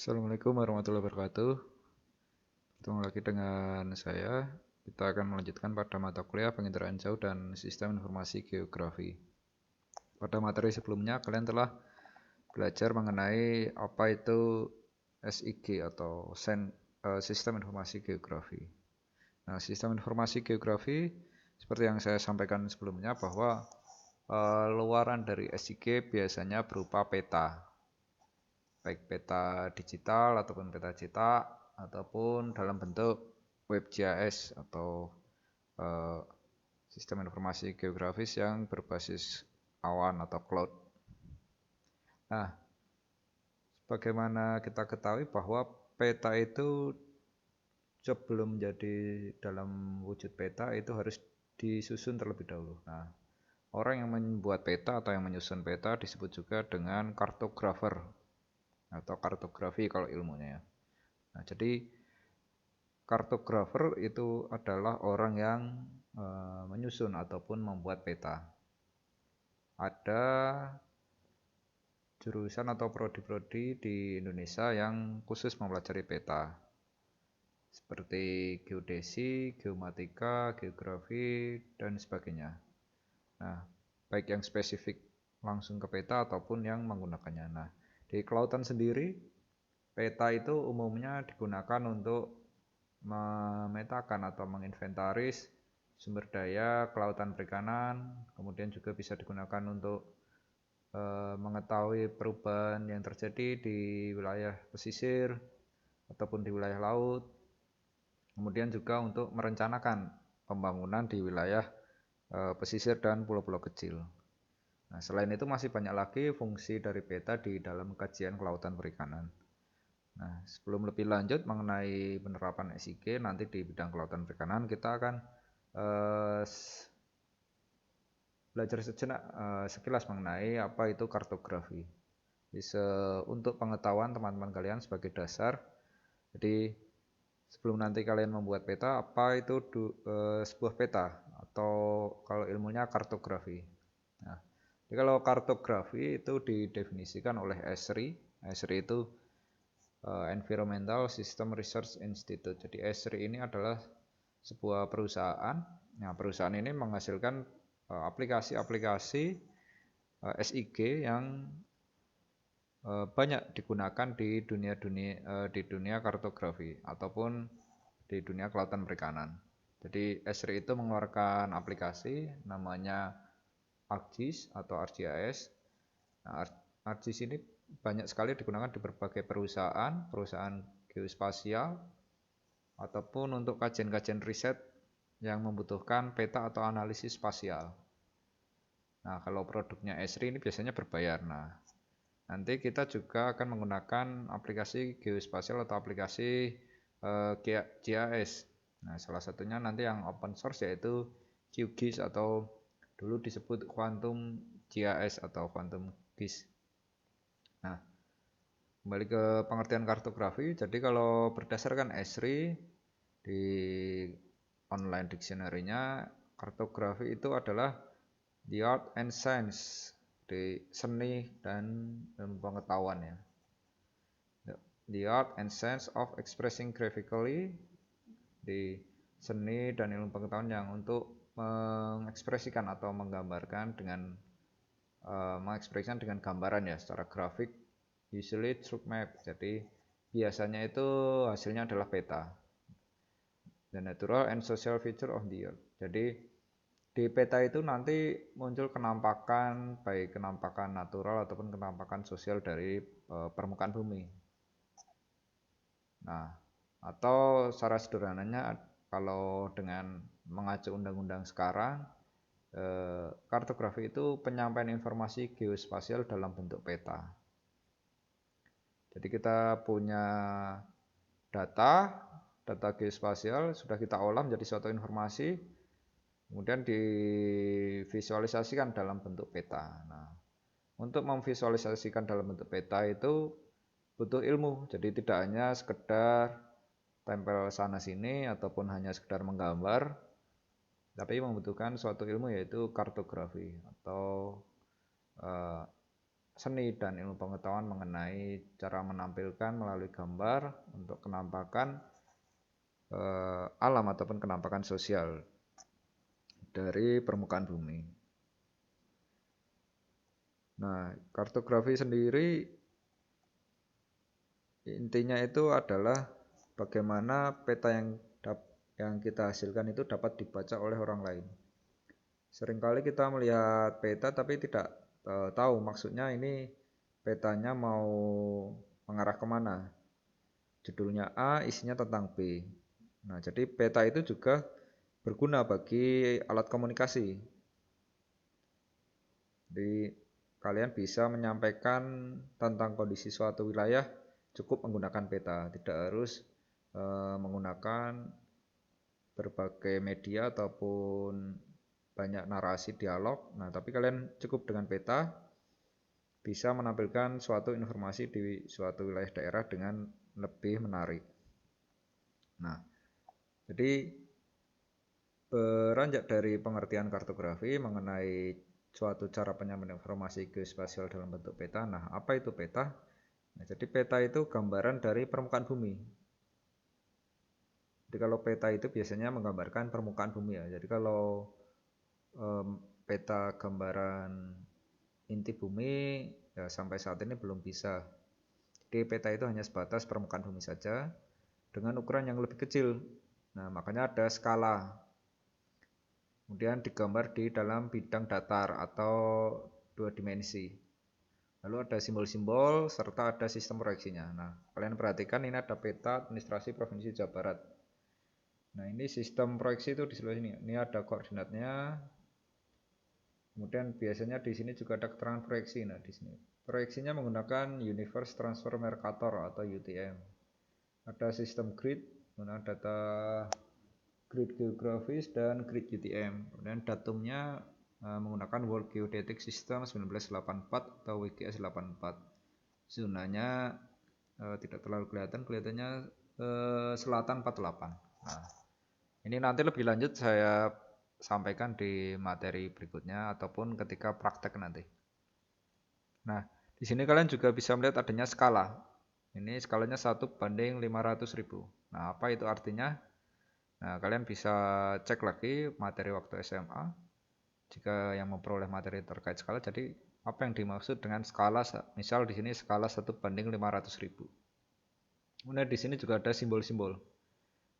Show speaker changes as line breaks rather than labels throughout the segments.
Assalamualaikum warahmatullahi wabarakatuh. Bertemu lagi dengan saya. Kita akan melanjutkan pada mata kuliah penginderaan jauh dan sistem informasi geografi. Pada materi sebelumnya kalian telah belajar mengenai apa itu SIG atau Sistem Informasi Geografi. Nah, sistem informasi geografi seperti yang saya sampaikan sebelumnya bahwa luaran dari SIG biasanya berupa peta, baik peta digital ataupun peta cetak ataupun dalam bentuk WebGIS atau eh, sistem informasi geografis yang berbasis awan atau cloud. Nah, bagaimana kita ketahui bahwa peta itu sebelum menjadi dalam wujud peta itu harus disusun terlebih dahulu. Nah, orang yang membuat peta atau yang menyusun peta disebut juga dengan kartografer atau kartografi kalau ilmunya ya. Nah, jadi kartografer itu adalah orang yang menyusun ataupun membuat peta. Ada jurusan atau prodi-prodi di Indonesia yang khusus mempelajari peta, seperti geodesi, geomatika, geografi, dan sebagainya. Nah, baik yang spesifik langsung ke peta ataupun yang menggunakannya. Nah, di kelautan sendiri, peta itu umumnya digunakan untuk memetakan atau menginventaris sumber daya kelautan perikanan, kemudian juga bisa digunakan untuk mengetahui perubahan yang terjadi di wilayah pesisir ataupun di wilayah laut, kemudian juga untuk merencanakan pembangunan di wilayah pesisir dan pulau-pulau kecil. Nah, selain itu masih banyak lagi fungsi dari peta di dalam kajian kelautan perikanan. Nah, sebelum lebih lanjut mengenai penerapan SIG nanti di bidang kelautan perikanan, kita akan eh, belajar sejenak sekilas mengenai apa itu kartografi. Bisa untuk pengetahuan teman-teman kalian sebagai dasar. Jadi sebelum nanti kalian membuat peta, apa itu sebuah peta atau kalau ilmunya kartografi. Nah, jadi kalau kartografi itu didefinisikan oleh ESRI. ESRI itu Environmental System Research Institute. Jadi ESRI ini adalah sebuah perusahaan. Nah, perusahaan ini menghasilkan aplikasi-aplikasi SIG yang banyak digunakan di dunia kartografi ataupun di dunia kelautan perikanan. Jadi ESRI itu mengeluarkan aplikasi namanya ArcGIS atau ArcGIS. Nah, ArcGIS ini banyak sekali digunakan di berbagai perusahaan geospasial ataupun untuk kajian-kajian riset yang membutuhkan peta atau analisis spasial. Nah, kalau produknya ESRI ini biasanya berbayar. Nah, nanti kita juga akan menggunakan aplikasi geospasial atau aplikasi GIS. Nah, salah satunya nanti yang open source yaitu QGIS atau dulu disebut Quantum GIS atau Quantum GIS. Nah, kembali ke pengertian kartografi. Jadi kalau berdasarkan ESRI di online dictionary-nya, kartografi itu adalah the art and science, di seni dan pengetahuan ya. The art and science of expressing graphically, di seni dan ilmu pengetahuan yang untuk mengekspresikan atau menggambarkan dengan mengekspresikan dengan gambaran ya secara grafik, usually through map. Jadi biasanya itu hasilnya adalah peta. The natural and social feature of the earth. Jadi di peta itu nanti muncul kenampakan, baik kenampakan natural ataupun kenampakan sosial dari permukaan bumi. Nah, atau secara sederhananya kalau dengan mengacu undang-undang sekarang, kartografi itu penyampaian informasi geospasial dalam bentuk peta. Jadi kita punya data geospasial sudah kita olah menjadi suatu informasi, kemudian divisualisasikan dalam bentuk peta. Nah, untuk memvisualisasikan dalam bentuk peta itu butuh ilmu. Jadi tidak hanya sekedar tempel sana sini ataupun hanya sekedar menggambar, tapi membutuhkan suatu ilmu yaitu kartografi atau seni dan ilmu pengetahuan mengenai cara menampilkan melalui gambar untuk kenampakan alam ataupun kenampakan sosial dari permukaan bumi. Nah, kartografi sendiri intinya itu adalah bagaimana peta yang kita hasilkan itu dapat dibaca oleh orang lain. Seringkali kita melihat peta tapi tidak tahu maksudnya ini petanya mau mengarah kemana. Judulnya A, isinya tentang B. Nah, jadi peta itu juga berguna bagi alat komunikasi. Jadi kalian bisa menyampaikan tentang kondisi suatu wilayah cukup menggunakan peta, tidak harus menggunakan berbagai media ataupun banyak narasi dialog. Nah, tapi kalian cukup dengan peta bisa menampilkan suatu informasi di suatu wilayah daerah dengan lebih menarik. Nah, jadi beranjak dari pengertian kartografi mengenai suatu cara penyampaian informasi geospasial dalam bentuk peta. Nah, apa itu peta? Nah, jadi peta itu gambaran dari permukaan bumi. Jadi kalau peta itu biasanya menggambarkan permukaan bumi ya. Jadi kalau peta gambaran inti bumi ya sampai saat ini belum bisa. Jadi peta itu hanya sebatas permukaan bumi saja dengan ukuran yang lebih kecil. Nah, makanya ada skala. Kemudian digambar di dalam bidang datar atau 2 dimensi. Lalu ada simbol-simbol serta ada sistem proyeksinya. Nah, kalian perhatikan ini ada peta administrasi Provinsi Jawa Barat. Nah, ini sistem proyeksi itu di sebelah sini. Ini ada koordinatnya. Kemudian biasanya di sini juga ada keterangan proyeksi. Nah, di sini proyeksinya menggunakan Universe Transfer Mercator atau UTM. Ada sistem grid, kemudian data grid geografis dan grid UTM. Kemudian datumnya menggunakan World Geodetic System 1984 atau WGS 84. Zonanya tidak terlalu kelihatan, kelihatannya selatan 48. Nah, ini nanti lebih lanjut saya sampaikan di materi berikutnya ataupun ketika praktek nanti. Nah, di sini kalian juga bisa melihat adanya skala. Ini skalanya 1:500.000. Nah, apa itu artinya? Nah, kalian bisa cek lagi materi waktu SMA jika yang memperoleh materi terkait skala. Jadi, apa yang dimaksud dengan skala? Misal di sini skala 1:500.000. Kemudian di sini juga ada simbol-simbol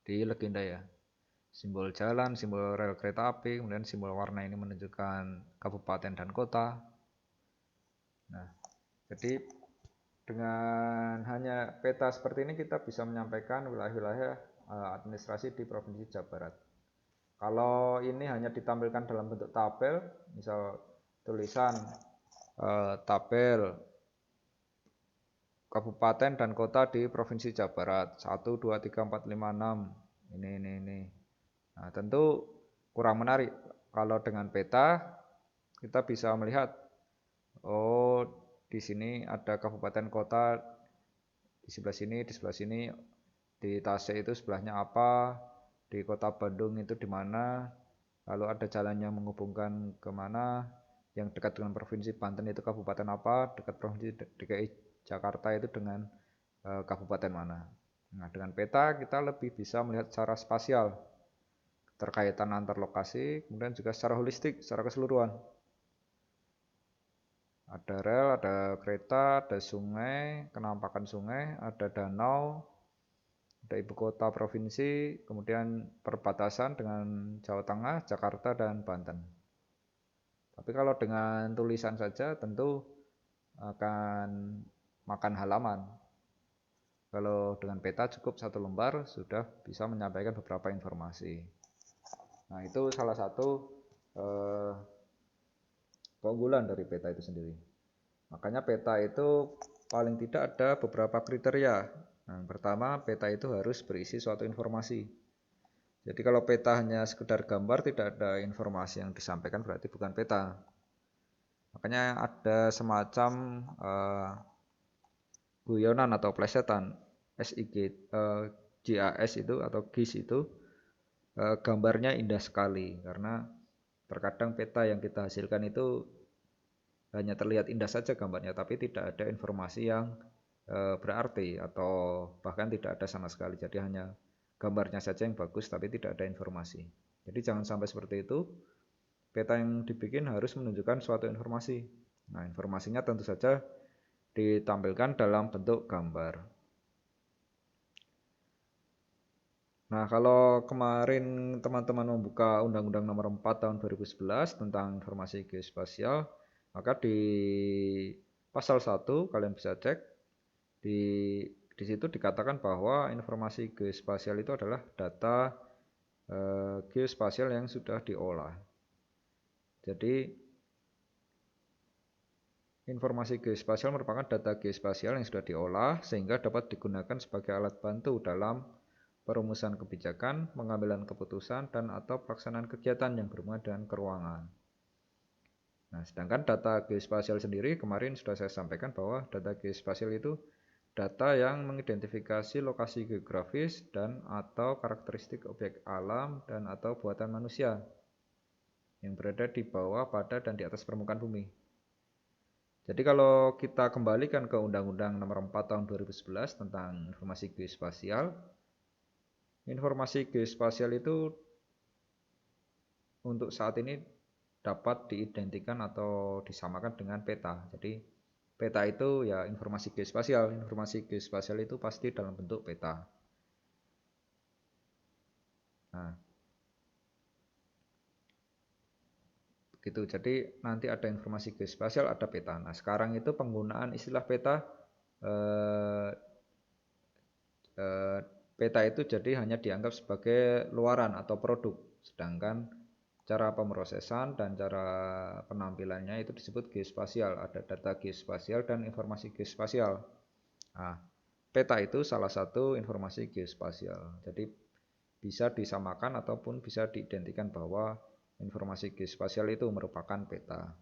di legenda ya. Simbol jalan, simbol rel kereta api, kemudian simbol warna ini menunjukkan kabupaten dan kota. Nah, jadi dengan hanya peta seperti ini kita bisa menyampaikan wilayah-wilayah administrasi di Provinsi Jawa Barat. Kalau ini hanya ditampilkan dalam bentuk tabel, misal tulisan tabel kabupaten dan kota di Provinsi Jawa Barat 1, 2, 3, 4, 5, 6 ini. Nah, tentu kurang menarik. Kalau dengan peta kita bisa melihat oh di sini ada kabupaten kota di sebelah sini, di Tasik itu sebelahnya apa, di kota Bandung itu di mana, lalu ada jalan yang menghubungkan kemana, yang dekat dengan provinsi Banten itu kabupaten apa, dekat provinsi DKI Jakarta itu dengan kabupaten mana. Nah, dengan peta kita lebih bisa melihat secara spasial terkaitan antar lokasi, kemudian juga secara holistik, secara keseluruhan. Ada rel, ada kereta, ada sungai, kenampakan sungai, ada danau, ada ibu kota provinsi, kemudian perbatasan dengan Jawa Tengah, Jakarta, dan Banten. Tapi kalau dengan tulisan saja tentu akan makan halaman. Kalau dengan peta cukup 1 lembar sudah bisa menyampaikan beberapa informasi. Nah, itu salah satu keunggulan dari peta itu sendiri. Makanya peta itu paling tidak ada beberapa kriteria. Nah, pertama, peta itu harus berisi suatu informasi. Jadi kalau peta hanya sekedar gambar, tidak ada informasi yang disampaikan, berarti bukan peta. Makanya ada semacam guyonan atau plesetan GIS itu atau GIS itu gambarnya indah sekali karena terkadang peta yang kita hasilkan itu hanya terlihat indah saja gambarnya, tapi tidak ada informasi yang berarti atau bahkan tidak ada sama sekali. Jadi hanya gambarnya saja yang bagus, tapi tidak ada informasi. Jadi jangan sampai seperti itu. Peta yang dibikin harus menunjukkan suatu informasi. Nah, informasinya tentu saja ditampilkan dalam bentuk gambar. Nah, kalau kemarin teman-teman membuka Undang-Undang Nomor 4 Tahun 2011 tentang informasi geospasial, maka di pasal 1 kalian bisa cek di situ dikatakan bahwa informasi geospasial itu adalah data geospasial yang sudah diolah. Jadi informasi geospasial merupakan data geospasial yang sudah diolah sehingga dapat digunakan sebagai alat bantu dalam perumusan kebijakan, pengambilan keputusan, dan atau pelaksanaan kegiatan yang berhubungan dengan keuangan. Nah, sedangkan data geospasial sendiri kemarin sudah saya sampaikan bahwa data geospasial itu data yang mengidentifikasi lokasi geografis dan atau karakteristik objek alam dan atau buatan manusia yang berada di bawah, pada, dan di atas permukaan bumi. Jadi kalau kita kembalikan ke Undang-Undang Nomor 4 Tahun 2011 tentang informasi geospasial itu untuk saat ini dapat diidentikan atau disamakan dengan peta. Jadi peta itu ya informasi geospasial. Informasi geospasial itu pasti dalam bentuk peta. Nah, gitu. Jadi nanti ada informasi geospasial, ada peta. Nah, sekarang itu penggunaan istilah peta eh, peta itu jadi hanya dianggap sebagai luaran atau produk. Sedangkan cara pemrosesan dan cara penampilannya itu disebut geospasial. Ada data geospasial dan informasi geospasial. Nah, peta itu salah satu informasi geospasial. Jadi bisa disamakan ataupun bisa diidentikan bahwa informasi geospasial itu merupakan peta.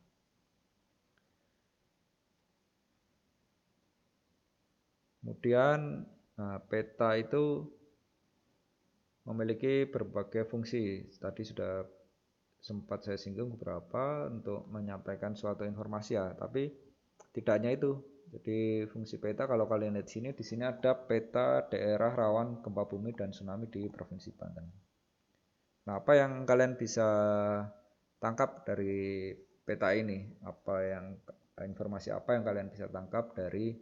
Kemudian peta itu memiliki berbagai fungsi. Tadi sudah sempat saya singgung beberapa untuk menyampaikan suatu informasi ya, tapi tidak hanya itu. Jadi fungsi peta kalau kalian lihat di sini ada peta daerah rawan gempa bumi dan tsunami di Provinsi Banten. Nah, apa yang kalian bisa tangkap dari peta ini? Informasi apa yang kalian bisa tangkap dari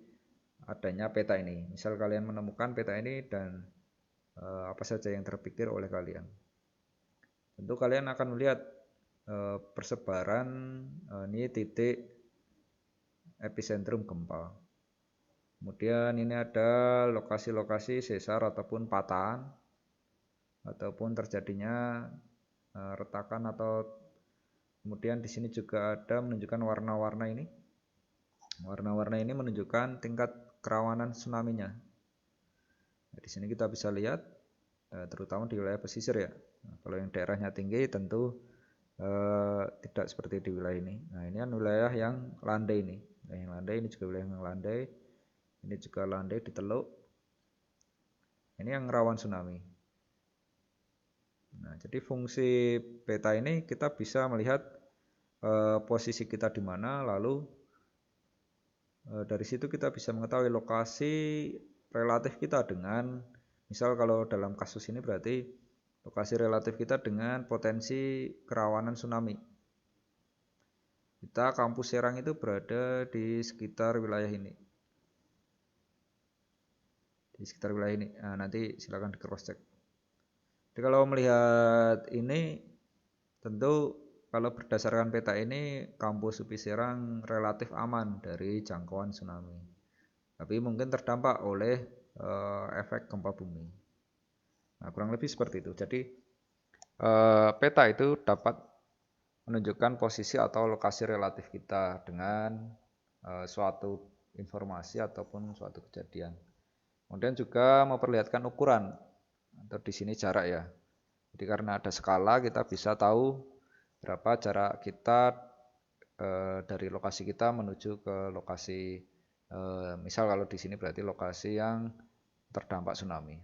adanya peta ini? Misal kalian menemukan peta ini dan apa saja yang terpikir oleh kalian? Tentu kalian akan melihat persebaran ini titik epicentrum gempa. Kemudian ini ada lokasi-lokasi sesar ataupun patahan ataupun terjadinya retakan, atau kemudian di sini juga ada menunjukkan warna-warna ini. Warna-warna ini menunjukkan tingkat kerawanan tsunami-nya. Nah, di sini kita bisa lihat terutama di wilayah pesisir ya. Nah, kalau yang daerahnya tinggi tentu tidak seperti di wilayah ini. Nah, ini kan wilayah yang landai ini. Nah, yang landai ini juga wilayah yang landai. Ini juga landai di Teluk. Ini yang rawan tsunami. Nah, jadi fungsi peta ini kita bisa melihat posisi kita di mana, lalu dari situ kita bisa mengetahui lokasi relatif kita dengan, misal kalau dalam kasus ini berarti lokasi relatif kita dengan potensi kerawanan tsunami. Kita kampus Serang itu berada di sekitar wilayah ini. Di sekitar wilayah ini. Nah, nanti silakan di cross check. Jadi kalau melihat ini, tentu kalau berdasarkan peta ini kampus UPI Serang relatif aman dari jangkauan tsunami. Tapi mungkin terdampak oleh efek gempa bumi. Nah, kurang lebih seperti itu. Jadi peta itu dapat menunjukkan posisi atau lokasi relatif kita dengan suatu informasi ataupun suatu kejadian. Kemudian juga memperlihatkan ukuran atau di sini jarak ya. Jadi karena ada skala kita bisa tahu berapa jarak kita dari lokasi kita menuju ke lokasi misal kalau di sini berarti lokasi yang terdampak tsunami.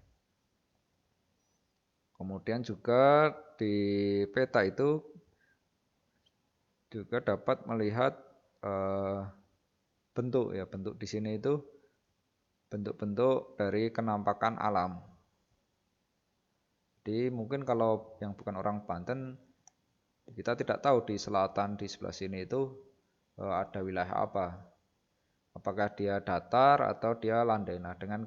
Kemudian juga di peta itu juga dapat melihat eh, bentuk ya, bentuk di sini itu bentuk-bentuk dari kenampakan alam. Jadi mungkin kalau yang bukan orang Banten, kita tidak tahu di selatan di sebelah sini itu ada wilayah apa. Apakah dia datar atau dia landai. Nah, dengan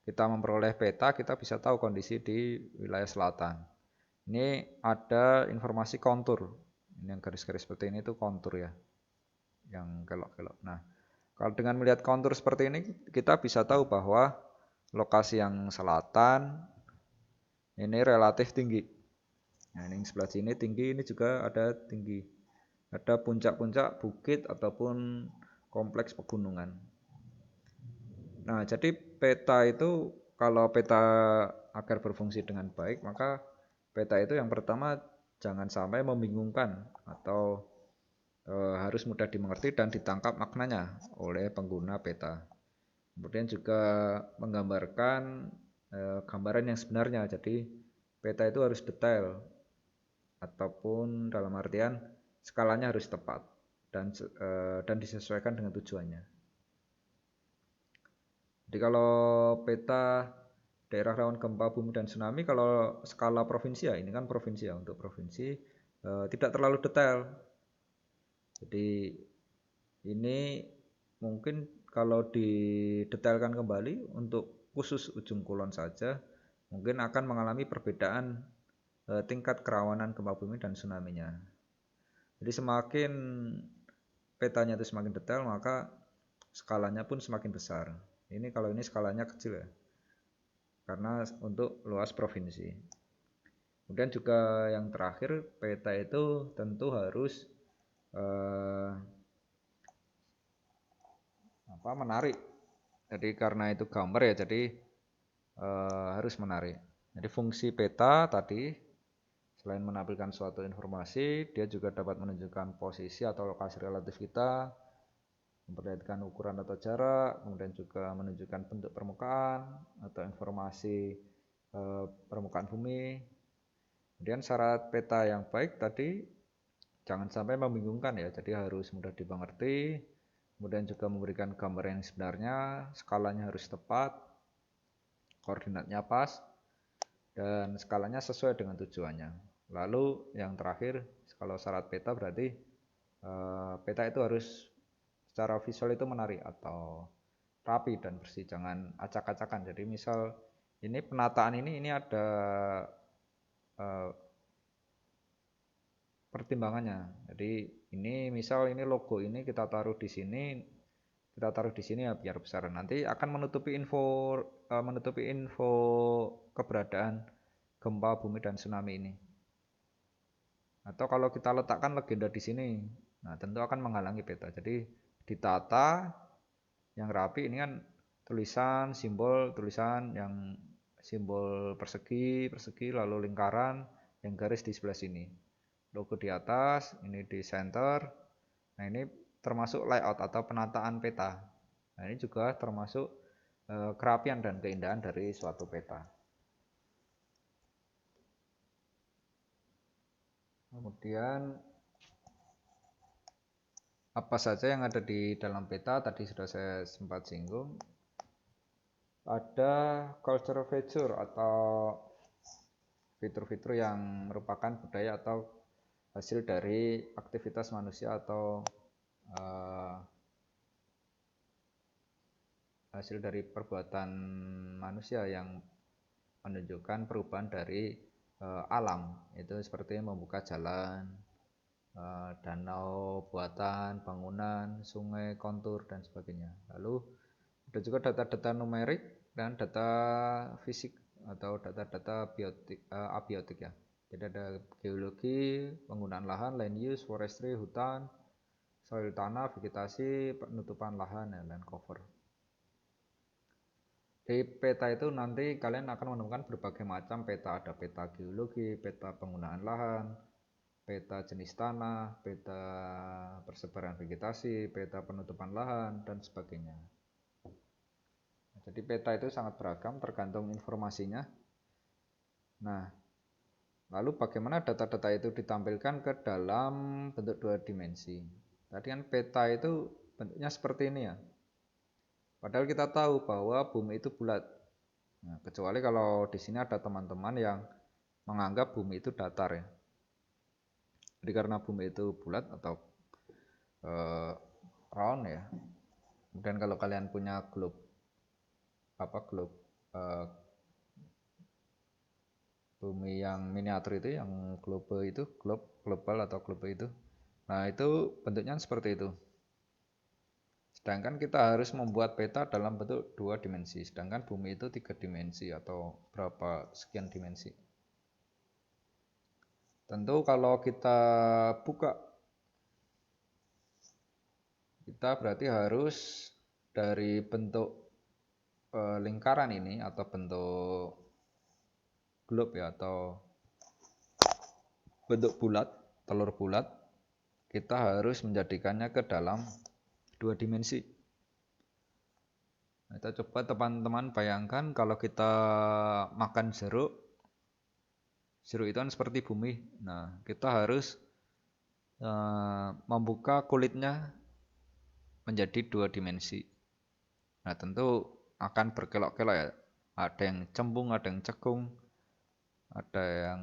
kita memperoleh peta, kita bisa tahu kondisi di wilayah selatan. Ini ada informasi kontur. Ini yang garis-garis seperti ini itu kontur ya, yang kelok-kelok. Nah, kalau dengan melihat kontur seperti ini, kita bisa tahu bahwa lokasi yang selatan ini relatif tinggi. Nah, ini sebelah sini tinggi, ini juga ada tinggi. Ada puncak-puncak bukit ataupun kompleks pegunungan. Nah, jadi peta itu kalau peta agar berfungsi dengan baik, maka peta itu yang pertama jangan sampai membingungkan atau harus mudah dimengerti dan ditangkap maknanya oleh pengguna peta. Kemudian juga menggambarkan gambaran yang sebenarnya. Jadi peta itu harus detail ataupun dalam artian skalanya harus tepat dan disesuaikan dengan tujuannya. Jadi kalau peta daerah rawan gempa bumi dan tsunami, kalau skala provinsi ya, ini kan provinsi ya, untuk provinsi tidak terlalu detail. Jadi ini mungkin kalau didetailkan kembali untuk khusus ujung kulon saja, mungkin akan mengalami perbedaan tingkat kerawanan gempa bumi dan tsunami-nya. Jadi semakin petanya itu semakin detail, maka skalanya pun semakin besar. Ini kalau ini skalanya kecil ya, karena untuk luas provinsi. Kemudian juga yang terakhir, peta itu tentu harus menarik. Jadi karena itu gambar ya, jadi harus menarik. Jadi fungsi peta tadi selain menampilkan suatu informasi, dia juga dapat menunjukkan posisi atau lokasi relatif kita, memperlihatkan ukuran atau jarak, kemudian juga menunjukkan bentuk permukaan atau informasi permukaan bumi. Kemudian syarat peta yang baik tadi jangan sampai membingungkan ya, jadi harus mudah dimengerti, kemudian juga memberikan gambar yang sebenarnya, skalanya harus tepat, koordinatnya pas, dan skalanya sesuai dengan tujuannya. Lalu yang terakhir, kalau syarat peta berarti peta itu harus secara visual itu menarik atau rapi dan bersih, jangan acak-acakan. Jadi misal ini penataan ini ada pertimbangannya. Jadi ini misal ini logo ini kita taruh di sini ya biar besar. Nanti akan menutupi info keberadaan gempa bumi dan tsunami ini. Atau kalau kita letakkan legenda di sini, nah tentu akan menghalangi peta. Jadi ditata yang rapi, ini kan tulisan yang simbol persegi lalu lingkaran, yang garis di sebelah sini. Logo di atas, ini di center. Nah, ini termasuk layout atau penataan peta. Nah, ini juga termasuk kerapian dan keindahan dari suatu peta. Kemudian apa saja yang ada di dalam peta tadi sudah saya sempat singgung. Ada cultural feature atau fitur-fitur yang merupakan budaya atau hasil dari aktivitas manusia atau hasil dari perbuatan manusia yang menunjukkan perubahan dari alam. Itu seperti membuka jalan, danau buatan, bangunan, sungai, kontur, dan sebagainya. Lalu ada juga data-data numerik dan data fisik atau data-data abiotik ya. Jadi ada geologi, penggunaan lahan, land use, forestry, hutan, soil tanah, vegetasi, penutupan lahan, dan land cover. Di peta itu nanti kalian akan menemukan berbagai macam peta. Ada peta geologi, peta penggunaan lahan, peta jenis tanah, peta persebaran vegetasi, peta penutupan lahan, dan sebagainya. Jadi peta itu sangat beragam tergantung informasinya. Nah, Lalu bagaimana data-data itu ditampilkan ke dalam bentuk 2 dimensi. Tadi kan peta itu bentuknya seperti ini ya. Padahal kita tahu bahwa bumi itu bulat. Nah, kecuali kalau di sini ada teman-teman yang menganggap bumi itu datar ya. Jadi karena bumi itu bulat atau round ya. Kemudian kalau kalian punya globe globe bumi yang miniatur itu, yang global atau globe itu. Nah, itu bentuknya seperti itu. Sedangkan kita harus membuat peta dalam bentuk 2 dimensi, sedangkan bumi itu 3 dimensi atau berapa sekian dimensi. Tentu kalau kita buka, kita berarti harus dari bentuk lingkaran ini atau bentuk globe ya, atau bentuk bulat, telur bulat, kita harus menjadikannya ke dalam 2 dimensi. Nah, kita coba teman-teman bayangkan kalau kita makan jeruk itu kan seperti bumi. Nah, kita harus membuka kulitnya menjadi 2 dimensi. Nah, tentu akan berkelok-kelok ya. Ada yang cembung, ada yang cekung, ada yang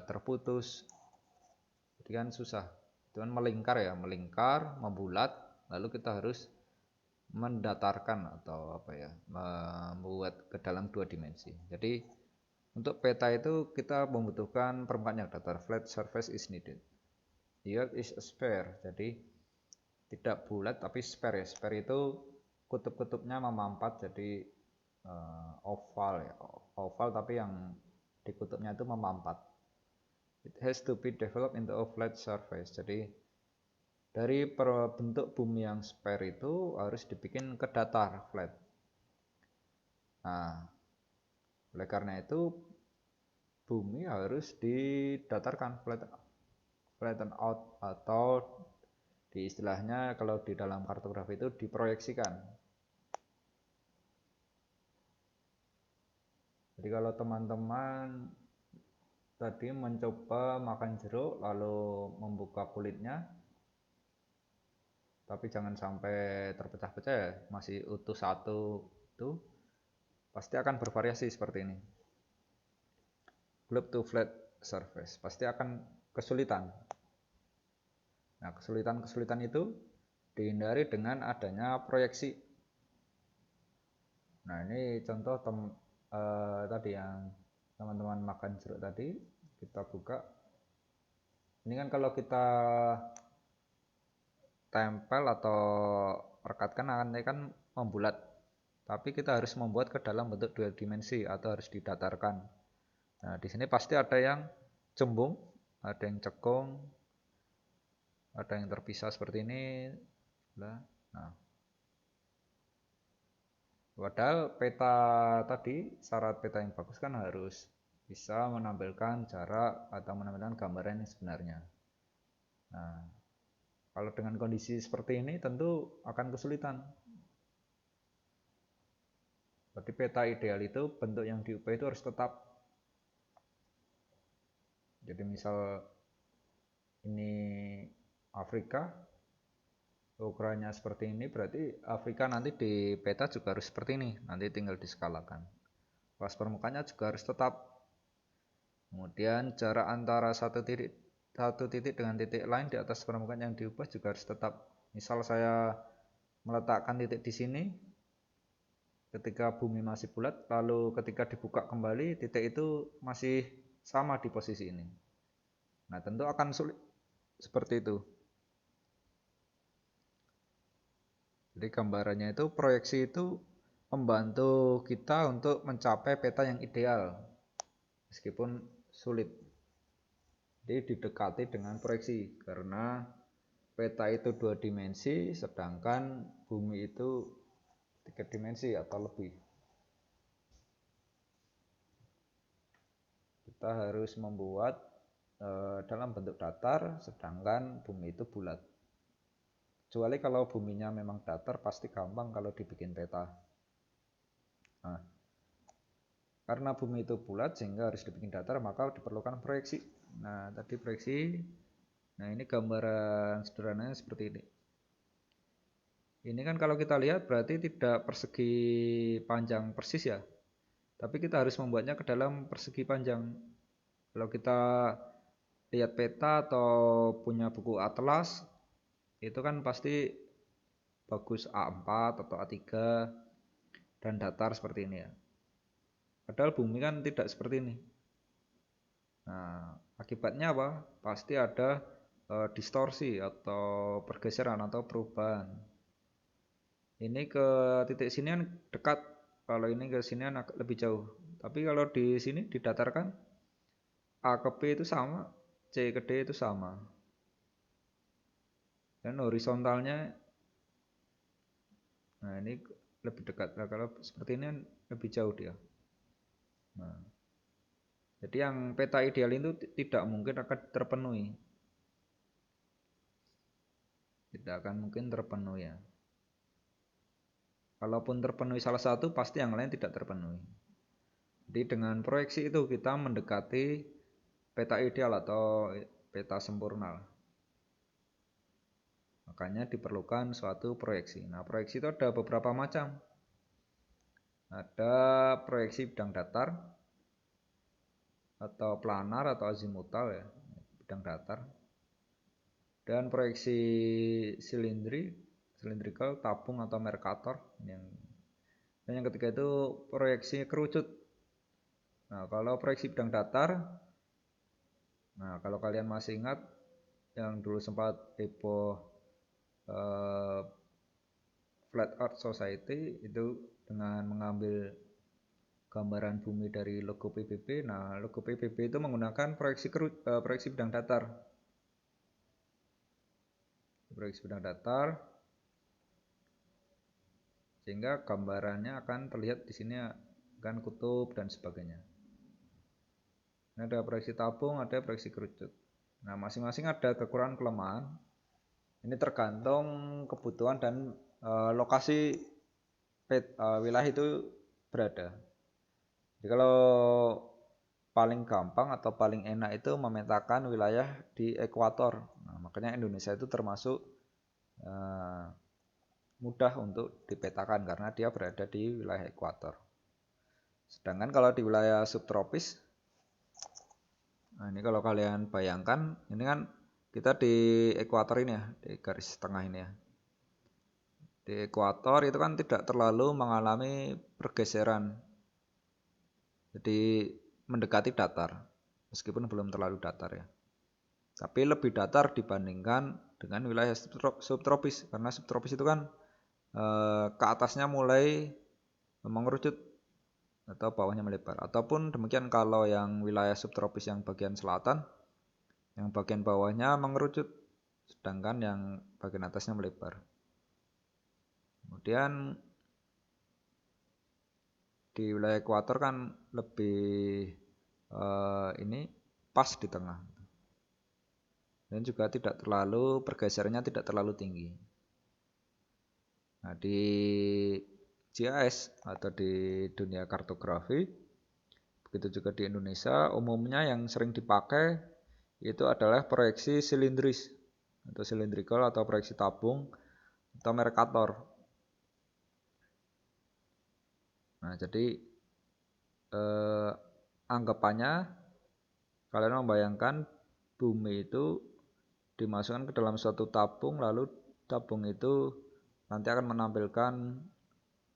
terputus. Jadi kan susah. Itu kan melingkar ya, melingkar, membulat, lalu kita harus mendatarkan atau membuat ke dalam 2 dimensi. Jadi untuk peta itu kita membutuhkan permukaan yang datar, flat surface is needed. Here is a sphere, jadi tidak bulat tapi sphere ya. Sphere itu kutub-kutubnya memampat jadi oval ya, oval tapi yang di kutubnya itu memampat. It has to be developed into a flat surface. Jadi dari bentuk bumi yang sphere itu harus dibikin ke datar, flat. Nah, oleh karena itu bumi harus didatarkan, flatten out, atau di istilahnya kalau di dalam kartografi itu diproyeksikan. Jadi kalau teman-teman tadi mencoba makan jeruk lalu membuka kulitnya, tapi jangan sampai terpecah-pecah ya, masih utuh satu, itu pasti akan bervariasi seperti ini. Globe to flat surface pasti akan kesulitan. Nah, kesulitan-kesulitan itu dihindari dengan adanya proyeksi. Nah, ini contoh tadi yang teman-teman makan jeruk tadi, kita buka. Ini kan kalau kita tempel atau rekatkan akan membulat. Tapi kita harus membuat ke dalam bentuk 2 dimensi atau harus didatarkan. Nah, di sini pasti ada yang cembung, ada yang cekung, ada yang terpisah seperti ini. Nah, padahal peta tadi, syarat peta yang bagus kan harus bisa menampilkan jarak atau menampilkan gambaran yang sebenarnya. Nah, kalau dengan kondisi seperti ini tentu akan kesulitan. Berarti peta ideal itu bentuk yang diubah itu harus tetap. Jadi misal ini Afrika, ukurannya seperti ini, berarti Afrika nanti di peta juga harus seperti ini. Nanti tinggal diskalakan. Luas permukaannya juga harus tetap. Kemudian jarak antara satu titik dengan titik lain di atas permukaan yang diubah juga harus tetap. Misal saya meletakkan titik di sini, ketika bumi masih bulat, lalu ketika dibuka kembali titik itu masih sama di posisi ini. Nah, tentu akan sulit seperti itu. Jadi gambarannya itu, proyeksi itu membantu kita untuk mencapai peta yang ideal meskipun sulit. Jadi didekati dengan proyeksi karena peta itu 2 dimensi sedangkan bumi itu 3 dimensi atau lebih. Kita harus membuat dalam bentuk datar sedangkan bumi itu bulat. Kecuali kalau buminya memang datar pasti gampang kalau dibikin peta. Nah, Karena bumi itu bulat sehingga harus dibikin datar, maka diperlukan proyeksi. Nah, tadi proyeksi. Nah, ini gambaran sederhananya seperti ini. Ini kan kalau kita lihat berarti tidak persegi panjang persis ya. Tapi kita harus membuatnya ke dalam persegi panjang. Kalau kita lihat peta atau punya buku atlas, itu kan pasti bagus A4 atau A3 dan datar seperti ini ya. Padahal bumi kan tidak seperti ini. Nah, akibatnya apa? Pasti ada distorsi atau pergeseran atau perubahan. Ini ke titik sini kan dekat, kalau ini ke sini kan lebih jauh. Tapi kalau di sini didatarkan, A ke B itu sama, C ke D itu sama. Dan horizontalnya, nah ini lebih dekat. Nah, kalau seperti ini kan lebih jauh dia. Nah, jadi yang peta ideal itu tidak mungkin akan terpenuhi. Tidak akan mungkin terpenuhi ya. Kalaupun terpenuhi salah satu, pasti yang lain tidak terpenuhi. Jadi dengan proyeksi itu kita mendekati peta ideal atau peta sempurna. Makanya diperlukan suatu proyeksi. Nah, proyeksi itu ada beberapa macam. Ada proyeksi bidang datar atau planar atau azimutal ya, bidang datar. Dan proyeksi cylindrical, tabung atau Mercator. Dan yang ketiga itu proyeksi kerucut. Nah, kalau proyeksi bidang datar, nah kalau kalian masih ingat yang dulu sempat heboh Flat Earth Society itu dengan mengambil gambaran bumi dari logo PBB. Nah, logo PBB itu menggunakan proyeksi bidang datar. Proyeksi bidang datar sehingga gambarannya akan terlihat di sini kan kutub dan sebagainya. Ini ada proyeksi tabung, ada proyeksi kerucut. Nah, masing-masing ada kekurangan kelemahan. Ini tergantung kebutuhan dan lokasi wilayah itu berada. Jadi kalau paling gampang atau paling enak itu memetakan wilayah di ekuator. Nah, makanya Indonesia itu termasuk mudah untuk dipetakan karena dia berada di wilayah ekuator. Sedangkan kalau di wilayah subtropis, nah ini kalau kalian bayangkan, ini kan kita di ekuator ini ya, di garis tengah ini ya. Di ekuator itu kan tidak terlalu mengalami pergeseran. Jadi mendekati datar, meskipun belum terlalu datar ya. Tapi lebih datar dibandingkan dengan wilayah subtropis, karena subtropis itu kan ke atasnya mulai mengerucut atau bawahnya melebar. Ataupun demikian kalau yang wilayah subtropis yang bagian selatan, yang bagian bawahnya mengerucut, sedangkan yang bagian atasnya melebar. Kemudian di wilayah ekuator kan lebih ini pas di tengah. Dan juga tidak terlalu, pergeserannya tidak terlalu tinggi. Nah, di GIS atau di dunia kartografi, begitu juga di Indonesia, umumnya yang sering dipakai itu adalah proyeksi silindris atau cylindrical atau proyeksi tabung atau Mercator. Nah, jadi anggapannya kalian membayangkan bumi itu dimasukkan ke dalam suatu tabung, lalu tabung itu nanti akan menampilkan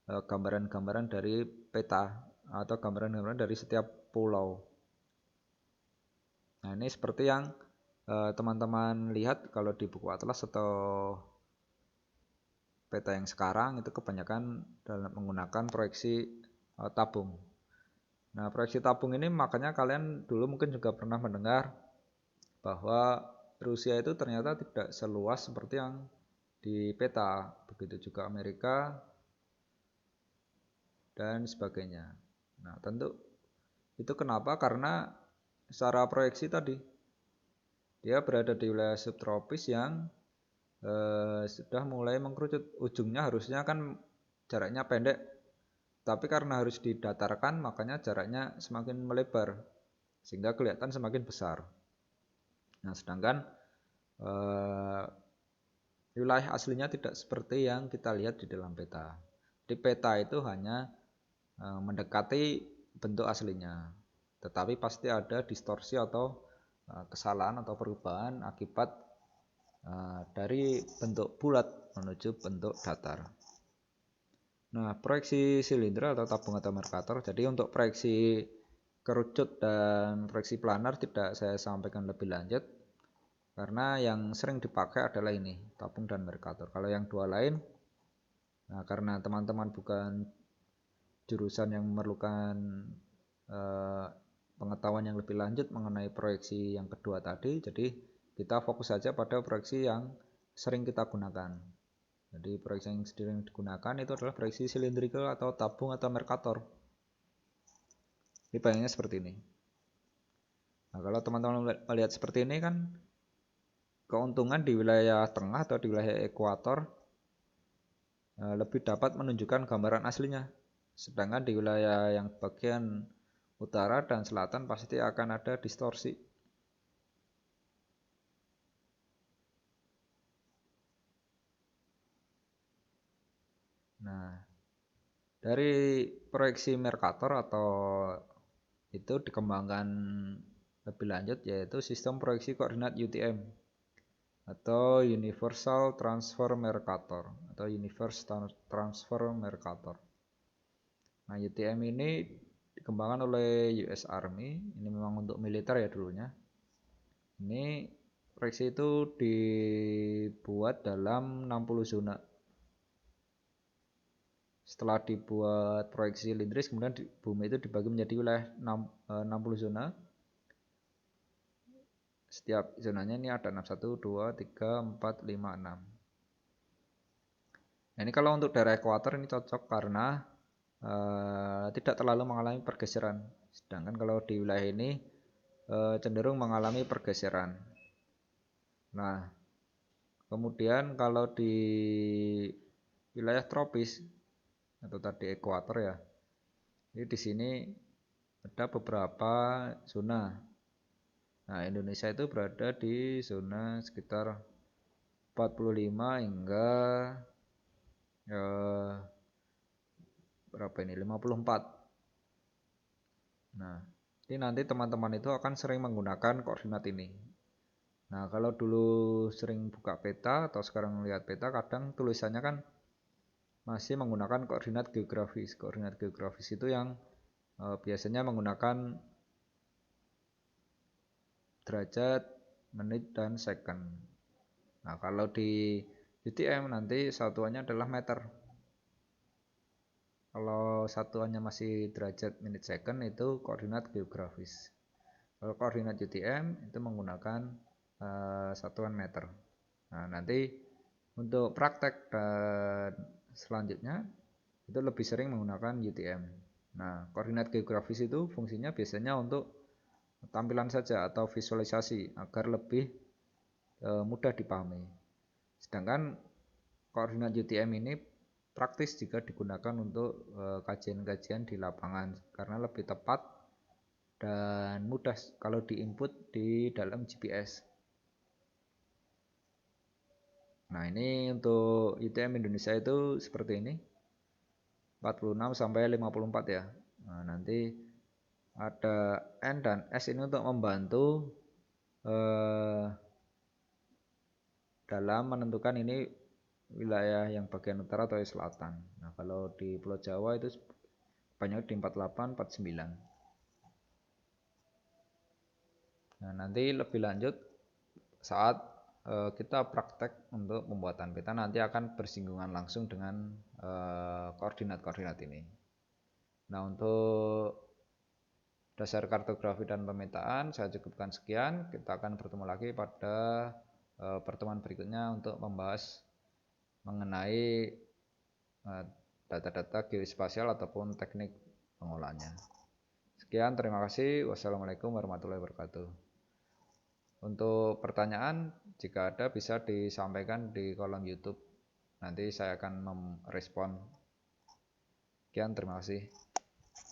gambaran-gambaran dari peta atau gambaran-gambaran dari setiap pulau. Nah, ini seperti yang teman-teman lihat kalau di buku atlas atau peta yang sekarang itu kebanyakan dalam menggunakan proyeksi tabung. Nah, proyeksi tabung ini makanya kalian dulu mungkin juga pernah mendengar bahwa Rusia itu ternyata tidak seluas seperti yang di peta. Begitu juga Amerika dan sebagainya. Nah, tentu itu kenapa? Karena secara proyeksi tadi dia berada di wilayah subtropis yang sudah mulai mengkerucut. Ujungnya harusnya kan jaraknya pendek, Tapi karena harus didatarkan, makanya jaraknya semakin melebar, sehingga kelihatan semakin besar. Nah, sedangkan wilayah aslinya tidak seperti yang kita lihat di dalam peta. Di peta itu hanya mendekati bentuk aslinya, tetapi pasti ada distorsi atau kesalahan atau perubahan akibat dari bentuk bulat menuju bentuk datar. Nah, proyeksi silinder atau tabung atau Mercator. Jadi untuk proyeksi kerucut dan proyeksi planar tidak saya sampaikan lebih lanjut, karena yang sering dipakai adalah ini, tabung dan Mercator. Kalau yang dua lain, nah karena teman-teman bukan jurusan yang memerlukan pengetahuan yang lebih lanjut mengenai proyeksi yang kedua tadi, jadi kita fokus saja pada proyeksi yang sering kita gunakan. Jadi proyeksi yang sering digunakan itu adalah proyeksi cylindrical atau tabung atau Mercator. Ini bayangnya seperti ini. Nah, kalau teman-teman melihat seperti ini kan, keuntungan di wilayah tengah atau di wilayah ekuator lebih dapat menunjukkan gambaran aslinya. Sedangkan di wilayah yang bagian utara dan selatan pasti akan ada distorsi. Nah, dari proyeksi Mercator atau itu dikembangkan lebih lanjut, yaitu sistem proyeksi koordinat UTM atau Universal Transfer Mercator atau Universe Transfer Mercator. Nah, UTM ini dikembangkan oleh US Army. Ini memang untuk militer ya dulunya. Ini proyeksi itu dibuat dalam 60 zona. Setelah dibuat proyeksi silindris, kemudian bumi itu dibagi menjadi wilayah 60 zona. Setiap zonanya ini ada 61, 2, 3, 4, 5, 6. Nah, ini kalau untuk daerah ekuator ini cocok karena tidak terlalu mengalami pergeseran. Sedangkan kalau di wilayah ini cenderung mengalami pergeseran. Nah, kemudian kalau di wilayah tropis atau tadi ekuator ya, ini di sini ada beberapa zona. Nah, Indonesia itu berada di zona sekitar 45 hingga berapa ini? 54. Nah, ini nanti teman-teman itu akan sering menggunakan koordinat ini. Nah, kalau dulu sering buka peta atau sekarang melihat peta, kadang tulisannya kan masih menggunakan koordinat geografis. Koordinat geografis itu yang biasanya menggunakan derajat, menit, dan second. Nah, kalau di UTM nanti satuannya adalah meter. Kalau satuannya masih derajat, menit, second itu koordinat geografis. Kalau koordinat UTM itu menggunakan satuan meter. Nah, nanti untuk praktek dan selanjutnya itu lebih sering menggunakan UTM. Nah, koordinat geografis itu fungsinya biasanya untuk tampilan saja atau visualisasi agar lebih mudah dipahami. Sedangkan koordinat UTM ini praktis jika digunakan untuk kajian-kajian di lapangan karena lebih tepat dan mudah kalau diinput di dalam GPS. Nah, ini untuk UTM Indonesia itu seperti ini. 46 sampai 54 ya. Nah, nanti ada N dan S ini untuk membantu dalam menentukan ini wilayah yang bagian utara atau selatan. Nah, kalau di Pulau Jawa itu banyak di 48, 49. Nah, nanti lebih lanjut saat kita praktek untuk pembuatan peta nanti akan bersinggungan langsung dengan koordinat-koordinat ini. Nah, untuk dasar kartografi dan pemetaan saya cukupkan sekian. Kita akan bertemu lagi pada pertemuan berikutnya untuk membahas mengenai data-data geospasial ataupun teknik pengolahannya. Sekian, terima kasih. Wassalamualaikum warahmatullahi wabarakatuh. Untuk pertanyaan, jika ada bisa disampaikan di kolom YouTube. Nanti saya akan merespon. Sekian, terima kasih.